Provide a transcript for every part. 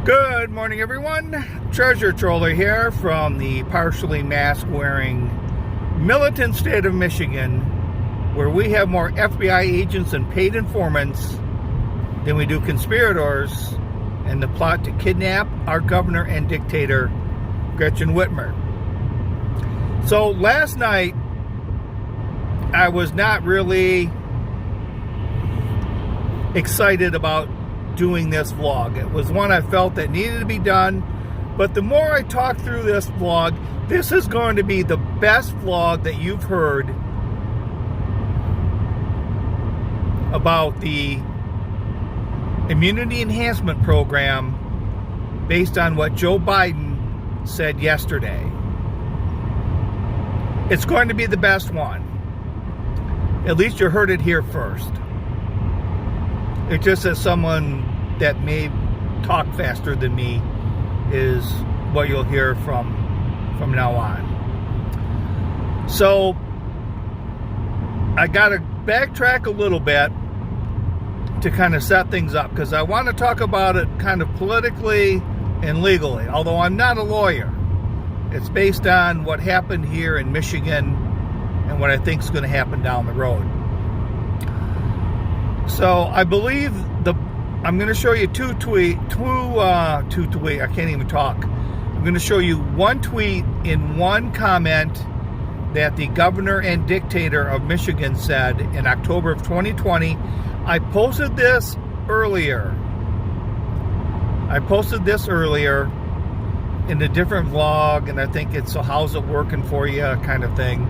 Good morning, everyone. Treasure Troller here from the partially mask-wearing militant state of Michigan, where we have more FBI agents and paid informants than we do conspirators in the plot to kidnap our governor and dictator, Gretchen Whitmer. So last night, I was not really excited about doing this vlog. It was one I felt that needed to be done, but the more I talk through this vlog, this is going to be the best vlog that you've heard about the immunity enhancement program based on what Joe Biden said yesterday. It's going to be the best one. At least you heard it here first. It just as someone that may talk faster than me is what you'll hear from now on. So I got to backtrack a little bit to kind of set things up, because I want to talk about it kind of politically and legally, although I'm not a lawyer. It's based on what happened here in Michigan and what I think is going to happen down the road. So I believe I'm going to show you two tweet. I can't even talk. I'm going to show you one tweet in one comment that the governor and dictator of Michigan said in October of 2020. I posted this earlier. In a different vlog, and I think it's "So how's it working for you?" kind of thing.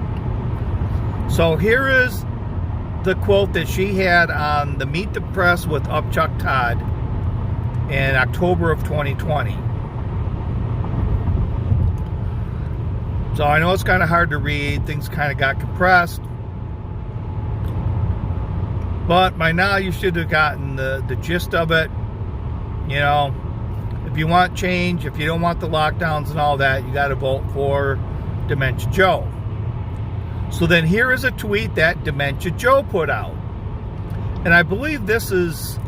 So here is the quote that she had on the Meet the Press with Upchuck Todd in October of 2020. So I know it's kind of hard to read. Things kind of got compressed. But by now you should have gotten the gist of it. You know, if you want change, if you don't want the lockdowns and all that, you got to vote for Dementia Joe. So then here is a tweet that Dementia Joe put out. And I believe this is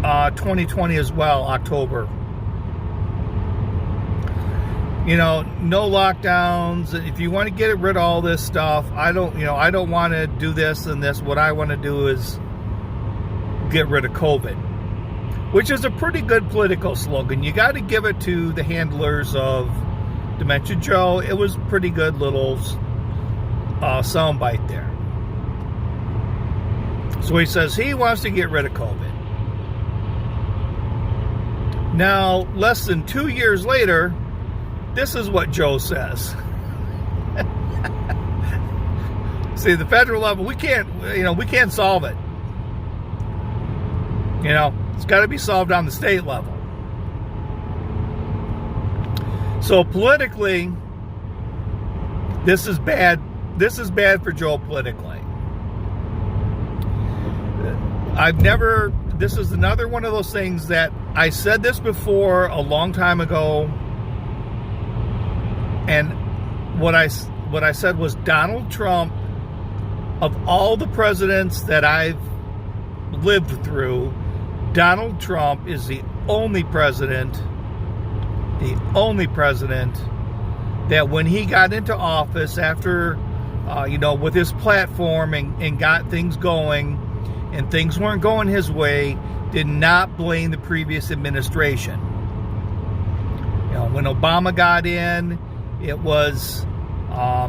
2020 as well, October. You know, no lockdowns. If you want to get rid of all this stuff, I don't want to do this and this. What I want to do is get rid of COVID, which is a pretty good political slogan. You got to give it to the handlers of Dementia Joe. It was pretty good little soundbite there. So he says he wants to get rid of COVID. Now, less than 2 years later, this is what Joe says. See, the federal level, we can't solve it. You know, it's got to be solved on the state level. So politically, this is bad. This is bad for Joe politically. This is another one of those things that I said this before a long time ago. And what I said was Donald Trump, of all the presidents that I've lived through, Donald Trump is the only president that when he got into office after, with his platform and got things going and things weren't going his way, did not blame the previous administration. You know, when Obama got in, it was, the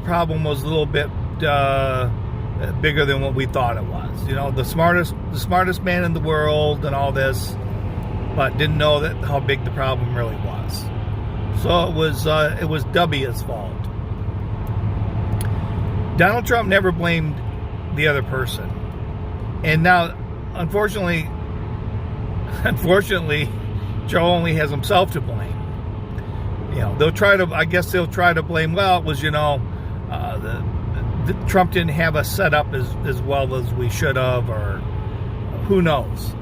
problem was a little bit bigger than what we thought it was. You know, the smartest man in the world and all this, but didn't know how big the problem really was. So it was W's fault. Donald Trump never blamed the other person, and now, unfortunately, Joe only has himself to blame. You know, they'll try to blame. Well, it was Trump didn't have us set up as well as we should have, or who knows.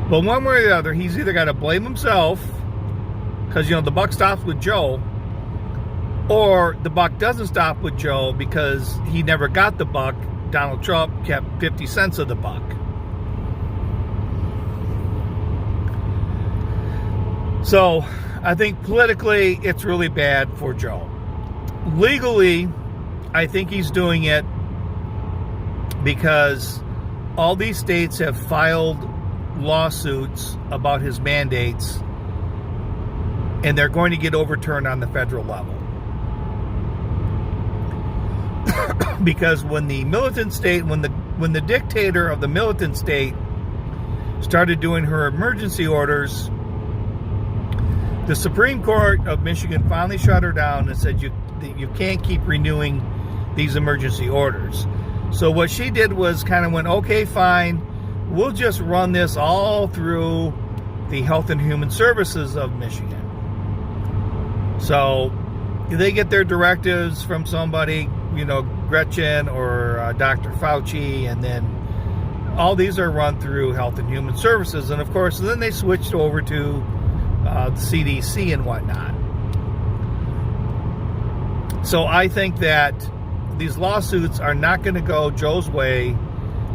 But one way or the other, he's either got to blame himself, because the buck stops with Joe, or the buck doesn't stop with Joe because he never got the buck Donald Trump kept 50 cents of the buck. So I think politically it's really bad for Joe. Legally, I think he's doing it because all these states have filed lawsuits about his mandates, and they're going to get overturned on the federal level. Because when the militant state, when the dictator of the militant state started doing her emergency orders, the Supreme Court of Michigan finally shut her down and said you can't keep renewing these emergency orders. So what she did was kind of went, okay, fine, we'll just run this all through the Health and Human Services of Michigan. So they get their directives from somebody, Gretchen or Dr. Fauci, and then all these are run through Health and Human Services. And of course, then they switched over to the CDC and whatnot. So I think that these lawsuits are not going to go Joe's way.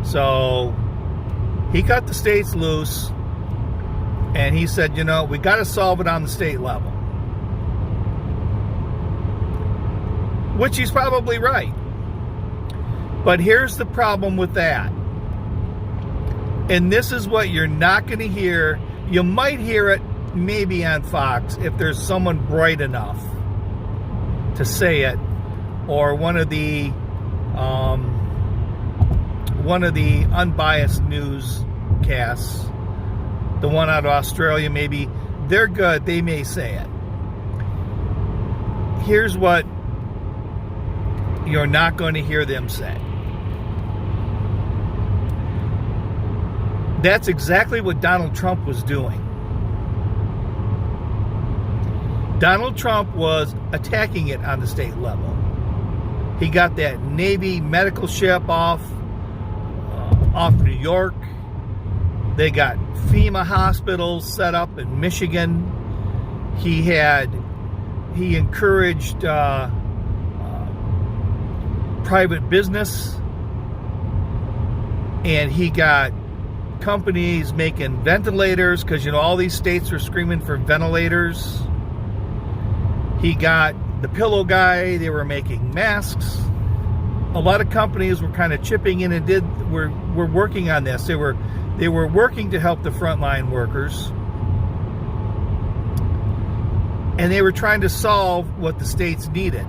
So he cut the states loose, and he said, we got to solve it on the state level. Which he's probably right. But here's the problem with that. And this is what you're not going to hear. You might hear it maybe on Fox if there's someone bright enough to say it, or one of the unbiased newscasts, the one out of Australia, maybe they're good, they may say it. Here's what you're not going to hear them say. That's exactly what Donald Trump was doing. Donald Trump was attacking it on the state level. He got that Navy medical ship off New York. They got FEMA hospitals set up in Michigan. He encouraged private business, and he got companies making ventilators, because all these states are screaming for ventilators. He got the pillow guy, they were making masks. A lot of companies were kind of chipping in and were working on this. They were working to help the frontline workers, and they were trying to solve what the states needed.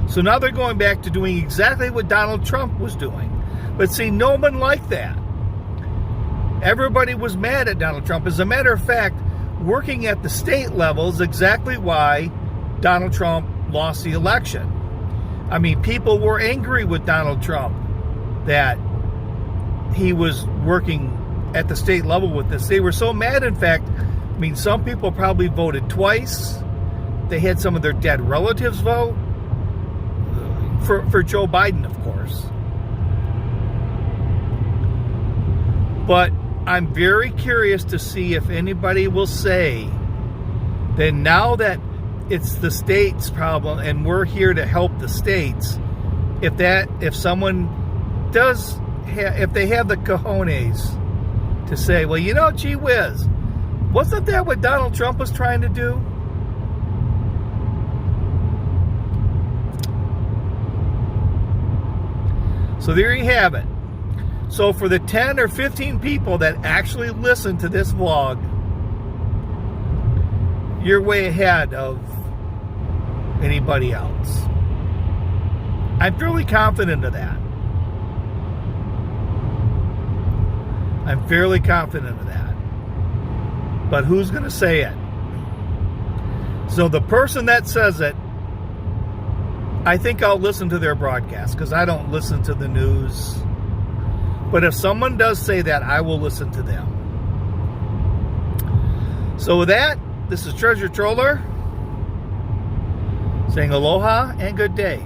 So now they're going back to doing exactly what Donald Trump was doing. But see, no one liked that. Everybody was mad at Donald Trump. As a matter of fact, working at the state level is exactly why Donald Trump lost the election. I mean, people were angry with Donald Trump that he was working at the state level with this. They were so mad, in fact, some people probably voted twice. They had some of their dead relatives vote. For Joe Biden, of course. But I'm very curious to see if anybody will say that now that it's the states' problem and we're here to help the states, if someone does, if they have the cojones to say, well, gee whiz, wasn't that what Donald Trump was trying to do? So there you have it. So for the 10 or 15 people that actually listen to this vlog, you're way ahead of anybody else. I'm fairly confident of that. I'm fairly confident of that. But who's going to say it? So the person that says it, I think I'll listen to their broadcast, because I don't listen to the news. But if someone does say that, I will listen to them. So with that, this is Treasure Troller saying aloha and good day.